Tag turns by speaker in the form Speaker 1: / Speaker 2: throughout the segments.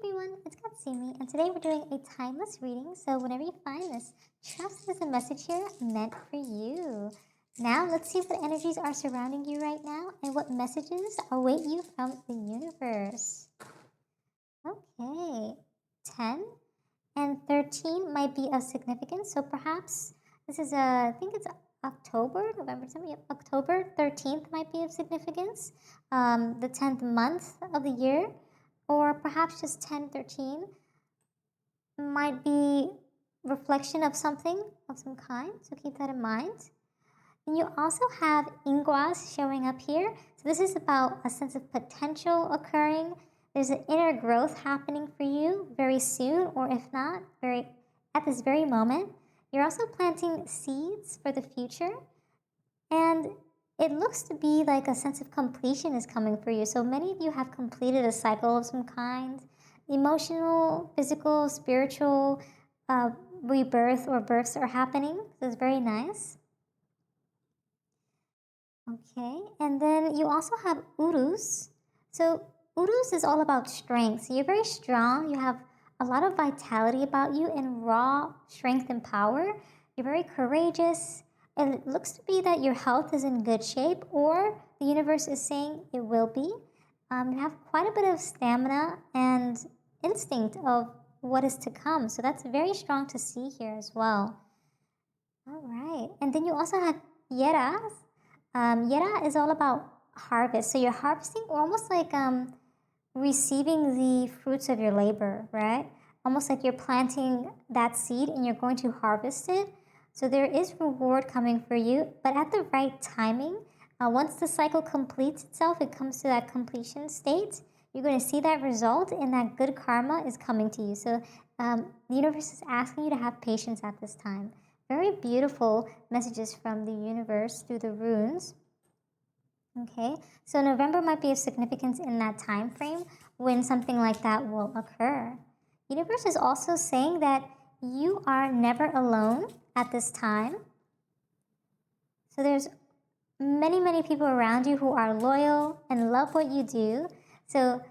Speaker 1: everyone, it's Katsumi, and today we're doing a timeless reading, so whenever you find this, trust there's a message here meant for you. Now, let's see what energies are surrounding you right now and what messages await you from the universe. Okay, 10 and 13 might be of significance, so perhaps this is I think it's October, November, December, yep, October 13th might be of significance, the 10th month of the year, or perhaps just 10, 13 might be reflection of something of some kind, so keep that in mind. And you also have ingwas showing up here. So this is about a sense of potential occurring. There's an inner growth happening for you very soon, or if not, very at this very moment. You're also planting seeds for the future. And it looks to be like a sense of completion is coming for you. So many of you have completed a cycle of some kind. Emotional, physical, spiritual rebirth or births are happening. So it's very nice. Okay, and then you also have Urus. So Urus is all about strength. So you're very strong. You have a lot of vitality about you and raw strength and power. You're very courageous. And it looks to be that your health is in good shape, or the universe is saying it will be. You have quite a bit of stamina and instinct of what is to come. So that's very strong to see here as well. All right. And then you also have Yeras. Yera is all about harvest. So you're harvesting almost like receiving the fruits of your labor, right? Almost like you're planting that seed and you're going to harvest it. So there is reward coming for you, but at the right timing. Once the cycle completes itself, it comes to that completion state, you're going to see that result and that good karma is coming to you. So the universe is asking you to have patience at this time. Very beautiful messages from the universe through the runes. Okay, so November might be of significance in that time frame when something like that will occur. Universe is also saying that you are never alone at this time. So there's many people around you who are loyal and love what you do. So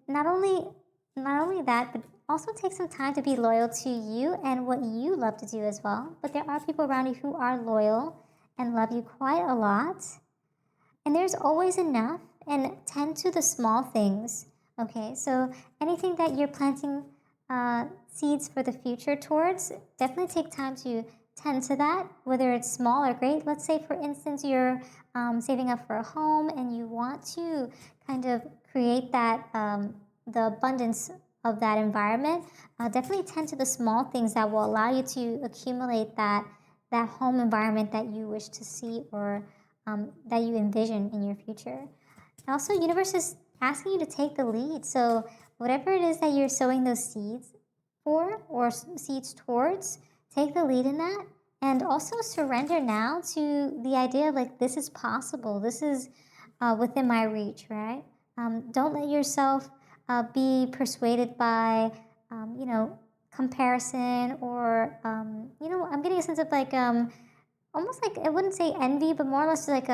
Speaker 1: not only that, but also take some time to be loyal to you and what you love to do as well. But there are people around you who are loyal and love you quite a lot. And there's always enough, and tend to the small things. Okay, so anything that you're planting seeds for the future towards, definitely take time to tend to that, whether it's small or great. Let's say, for instance, you're saving up for a home and you want to kind of create that, the abundance of that environment. Definitely tend to the small things that will allow you to accumulate that home environment that you wish to see, or that you envision in your future. Also, universe is asking you to take the lead. So whatever it is that you're sowing those seeds for, or seeds towards, take the lead in that. And also surrender now to the idea of like, this is possible. This is within my reach, right? Don't let yourself be persuaded by, comparison, or, I'm getting a sense of like, almost like, I wouldn't say envy, but more or less like,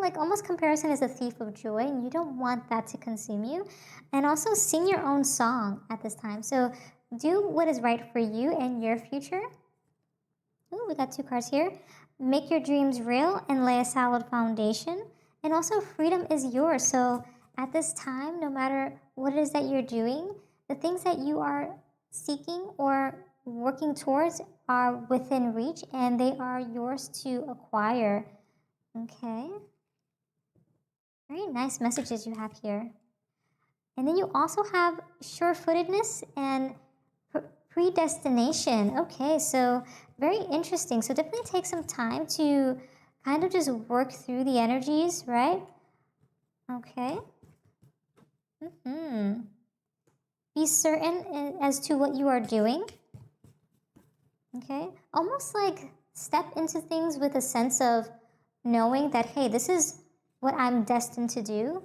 Speaker 1: like almost comparison is a thief of joy, and you don't want that to consume you. And also sing your own song at this time. So do what is right for you and your future. Ooh, we got 2 cards here. Make your dreams real and lay a solid foundation. And also, freedom is yours. So at this time, no matter what it is that you're doing, the things that you are seeking or working towards are within reach, and they are yours to acquire. Okay. Very nice messages you have here. And then you also have sure-footedness and predestination. Okay, so very interesting. So definitely take some time to kind of just work through the energies, right? Okay. Be certain as to what you are doing. Okay, almost like step into things with a sense of knowing that, hey, this is what I'm destined to do.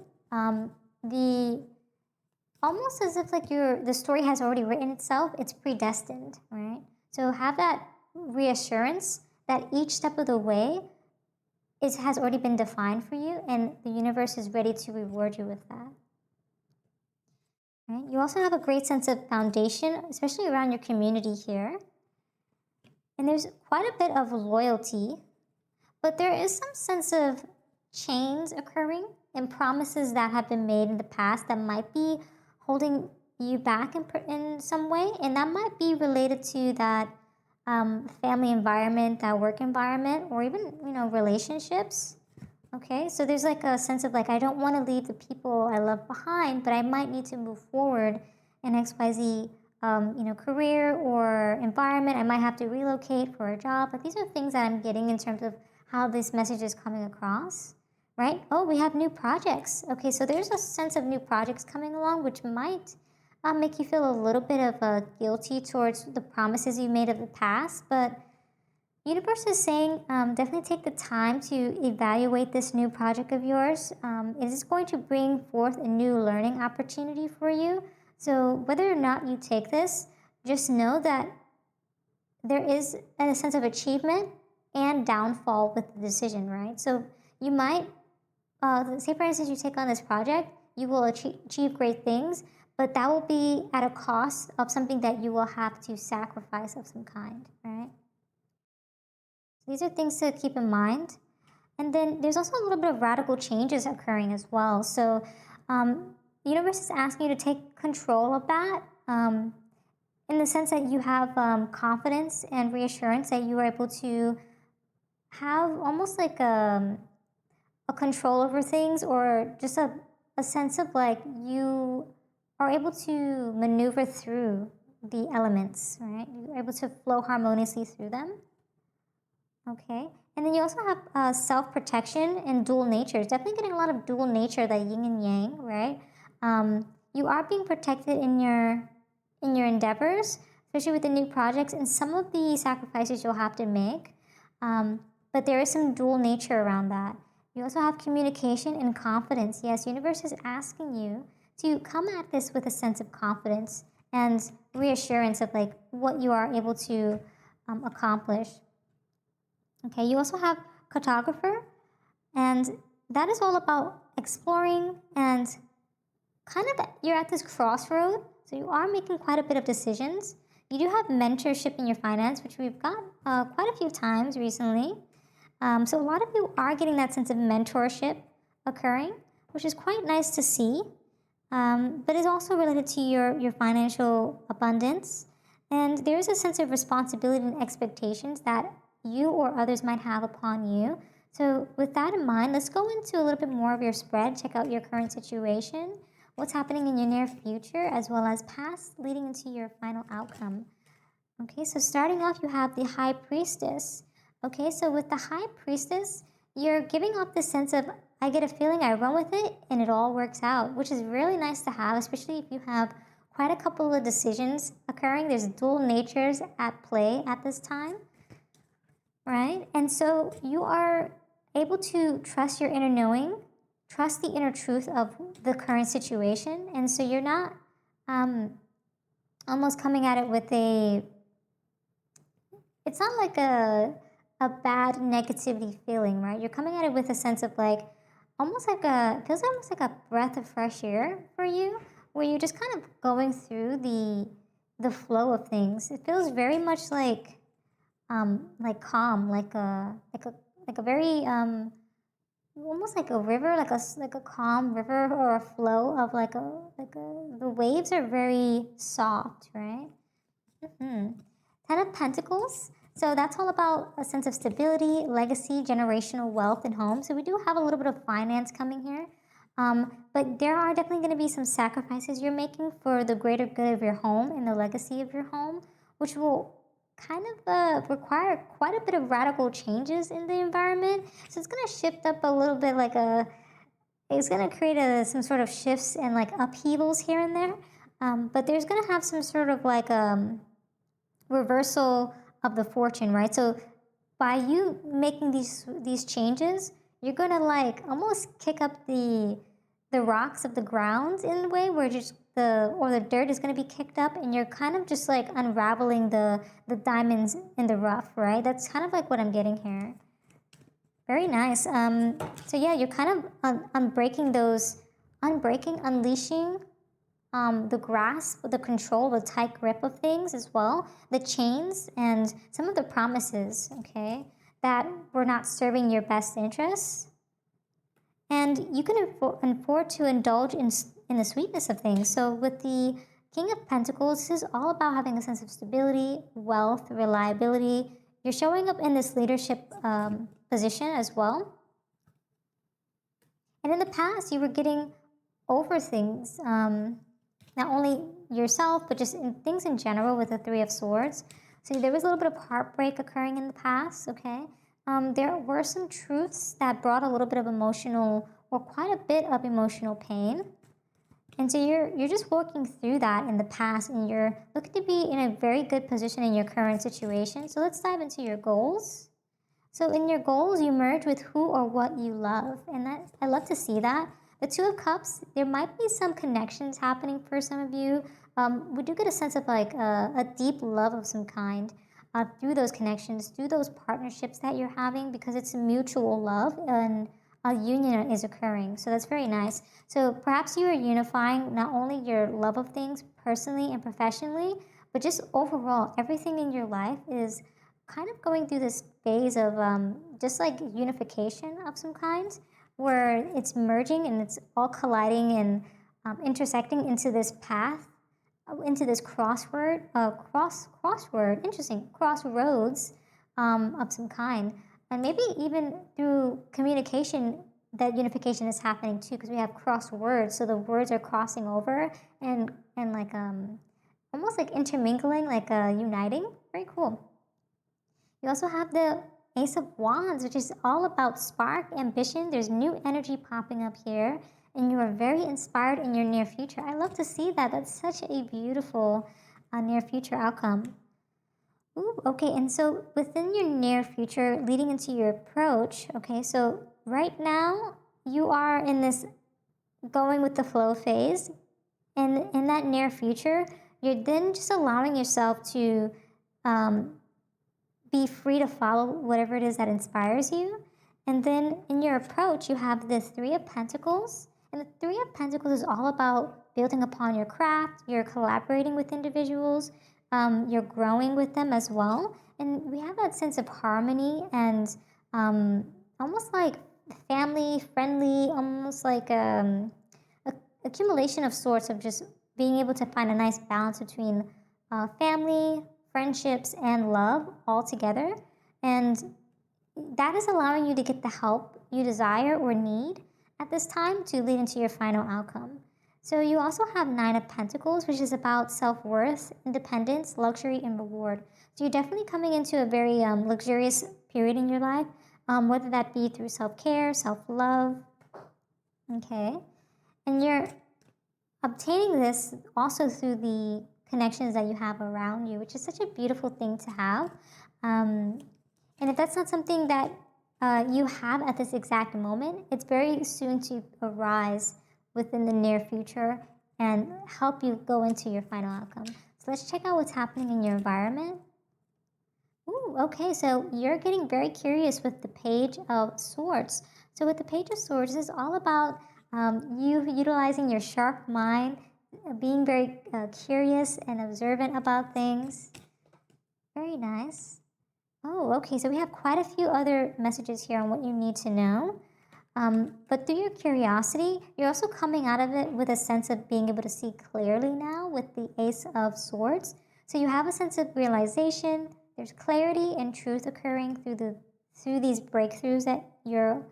Speaker 1: Almost as if like the story has already written itself, it's predestined, right? So have that reassurance that each step of the way has already been defined for you, and the universe is ready to reward you with that. right? You also have a great sense of foundation, especially around your community here. And there's quite a bit of loyalty, but there is some sense of change occurring and promises that have been made in the past that might be holding you back in some way. And that might be related to that family environment, that work environment, or even, relationships. Okay, so there's like a sense of like, I don't want to leave the people I love behind, but I might need to move forward in XYZ, career or environment. I might have to relocate for a job. Like these are things that I'm getting in terms of how this message is coming across, right? Oh, we have new projects. Okay, so there's a sense of new projects coming along, which might make you feel a little bit of guilty towards the promises you made of the past, but universe is saying definitely take the time to evaluate this new project of yours. It is going to bring forth a new learning opportunity for you. So whether or not you take this, just know that there is a sense of achievement and downfall with the decision, right? So you might, say for instance, you take on this project, you will achieve great things, but that will be at a cost of something that you will have to sacrifice of some kind, right? These are things to keep in mind. And then there's also a little bit of radical changes occurring as well. So the universe is asking you to take control of that in the sense that you have confidence and reassurance that you are able to have almost like a control over things, or just a sense of like you are able to maneuver through the elements, right? You're able to flow harmoniously through them. Okay, and then you also have self-protection and dual nature. It's definitely getting a lot of dual nature, that yin and yang, right? You are being protected in your endeavors, especially with the new projects and some of the sacrifices you'll have to make. But there is some dual nature around that. You also have communication and confidence. Yes, universe is asking you to come at this with a sense of confidence and reassurance of like what you are able to accomplish. Okay, you also have cartographer, and that is all about exploring and kind of you're at this crossroad. So you are making quite a bit of decisions. You do have mentorship in your finance, which we've got quite a few times recently. So a lot of you are getting that sense of mentorship occurring, which is quite nice to see. But it's also related to your financial abundance. And there's a sense of responsibility and expectations that you or others might have upon you. So with that in mind, let's go into a little bit more of your spread. Check out your current situation, what's happening in your near future, as well as past, leading into your final outcome. Okay, so starting off, you have the High Priestess. Okay, so with the High Priestess, you're giving off this sense of, I get a feeling, I run with it, and it all works out, which is really nice to have, especially if you have quite a couple of decisions occurring. There's dual natures at play at this time, right? And so you are able to trust your inner knowing, trust the inner truth of the current situation, and so you're not almost coming at it with it's not like a bad negativity feeling, right? You're coming at it with a sense of like, it feels almost like a breath of fresh air for you, where you're just kind of going through the flow of things. It feels very much like calm, like a very almost like a river, like a calm river or a flow of the waves are very soft, right? Ten of Pentacles. So that's all about a sense of stability, legacy, generational wealth, and home. So we do have a little bit of finance coming here. But there are definitely going to be some sacrifices you're making for the greater good of your home and the legacy of your home, which will kind of require quite a bit of radical changes in the environment. So it's going to shift up a little bit, it's going to create some sort of shifts and like upheavals here and there. But there's going to have some sort of reversal of the fortune, right? So by you making these changes, you're gonna like almost kick up the rocks of the ground in a way where just the dirt is gonna be kicked up, and you're kind of just like unraveling the diamonds in the rough, right? That's kind of like what I'm getting here. Very nice. So yeah, you're kind of unbreaking, unleashing the grasp, the control, the tight grip of things as well, the chains and some of the promises, okay, that were not serving your best interests. And you can afford to indulge in the sweetness of things. So with the King of Pentacles, this is all about having a sense of stability, wealth, reliability. You're showing up in this leadership position as well. And in the past, you were getting over things, not only yourself, but just in things in general with the Three of Swords. So there was a little bit of heartbreak occurring in the past, okay? There were some truths that brought a little bit of emotional, or quite a bit of emotional pain. And so you're just working through that in the past, and you're looking to be in a very good position in your current situation. So let's dive into your goals. So in your goals, you merge with who or what you love. And that, I love to see that. The Two of Cups, there might be some connections happening for some of you. We do get a sense of like a deep love of some kind through those connections, through those partnerships that you're having, because it's a mutual love and a union is occurring. So that's very nice. So perhaps you are unifying not only your love of things personally and professionally, but just overall, everything in your life is kind of going through this phase of just like unification of some kind, where it's merging and it's all colliding and intersecting into this path, into this crossroads of some kind. And maybe even through communication, that unification is happening too, because we have crosswords, so the words are crossing over and like almost like intermingling, like uniting. Very cool. You also have the Ace of Wands, which is all about spark, ambition. There's new energy popping up here, and you are very inspired in your near future. I love to see that. That's such a beautiful near future outcome. Ooh, okay, and so within your near future, leading into your approach, okay, so right now you are in this going with the flow phase, and in that near future, you're then just allowing yourself to be free to follow whatever it is that inspires you. And then in your approach, you have the Three of Pentacles. And the Three of Pentacles is all about building upon your craft, you're collaborating with individuals, you're growing with them as well. And we have that sense of harmony and almost like family friendly, almost like a accumulation of sorts of just being able to find a nice balance between family, friendships, and love all together. And that is allowing you to get the help you desire or need at this time to lead into your final outcome. So you also have Nine of Pentacles, which is about self-worth, independence, luxury, and reward. So you're definitely coming into a very luxurious period in your life, whether that be through self-care, self-love, okay? And you're obtaining this also through the connections that you have around you, which is such a beautiful thing to have. And if that's not something that you have at this exact moment, it's very soon to arise within the near future and help you go into your final outcome. So let's check out what's happening in your environment. Ooh, okay, so you're getting very curious with the Page of Swords. So with the Page of Swords, it's all about you utilizing your sharp mind, being very curious and observant about things. Very nice. Oh, okay, so we have quite a few other messages here on what you need to know. But through your curiosity, you're also coming out of it with a sense of being able to see clearly now with the Ace of Swords. So you have a sense of realization. There's clarity and truth occurring through these breakthroughs that you're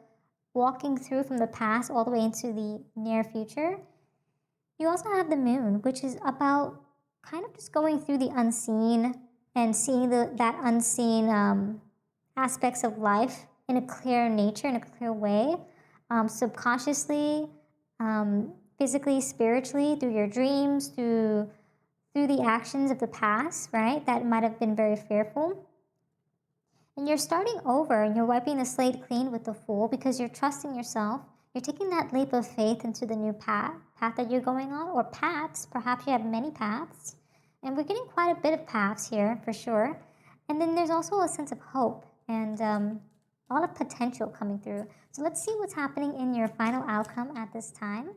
Speaker 1: walking through from the past all the way into the near future. You also have the Moon, which is about kind of just going through the unseen and seeing that unseen aspects of life in a clear nature, in a clear way, subconsciously, physically, spiritually, through your dreams, through the actions of the past, right, that might have been very fearful. And you're starting over and you're wiping the slate clean with the Fool because you're trusting yourself. You're taking that leap of faith into the new path that you're going on, or paths. Perhaps you have many paths. And we're getting quite a bit of paths here for sure. And then there's also a sense of hope and a lot of potential coming through. So let's see what's happening in your final outcome at this time.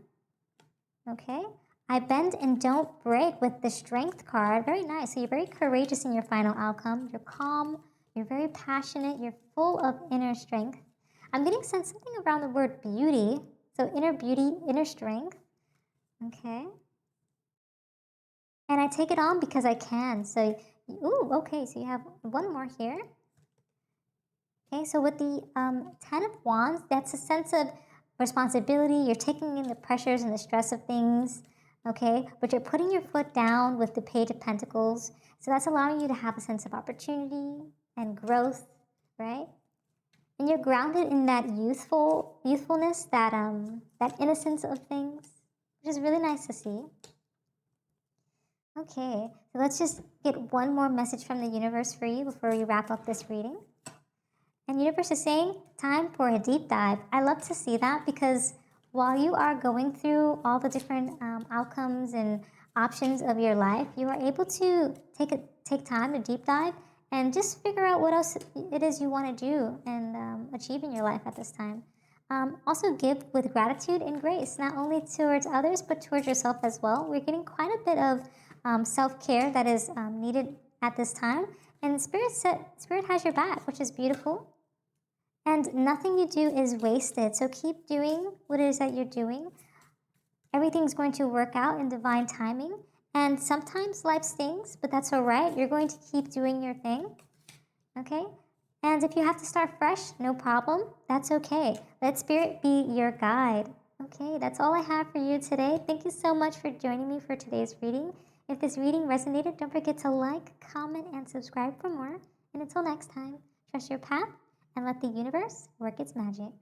Speaker 1: Okay. I bend and don't break with the Strength card. Very nice. So you're very courageous in your final outcome. You're calm. You're very passionate. You're full of inner strength. I'm getting sent something around the word beauty. So inner beauty, inner strength. Okay. And I take it on because I can. So, ooh, okay. So you have one more here. Okay. So with the 10 of Wands, that's a sense of responsibility. You're taking in the pressures and the stress of things. Okay. But you're putting your foot down with the Page of Pentacles. So that's allowing you to have a sense of opportunity and growth, right? And you're grounded in that youthfulness, that innocence of things, which is really nice to see. Okay, so let's just get one more message from the universe for you before we wrap up this reading. And universe is saying, time for a deep dive. I love to see that because while you are going through all the different outcomes and options of your life, you are able to take time to deep dive and just figure out what else it is you want to do and achieve in your life at this time. Also give with gratitude and grace, not only towards others, but towards yourself as well. We're getting quite a bit of self-care that is needed at this time. And Spirit has your back, which is beautiful. And nothing you do is wasted. So keep doing what it is that you're doing. Everything's going to work out in divine timing. And sometimes life stings, but that's all right. You're going to keep doing your thing. Okay? And if you have to start fresh, no problem. That's okay. Let Spirit be your guide. Okay, that's all I have for you today. Thank you so much for joining me for today's reading. If this reading resonated, don't forget to like, comment, and subscribe for more. And until next time, trust your path and let the universe work its magic.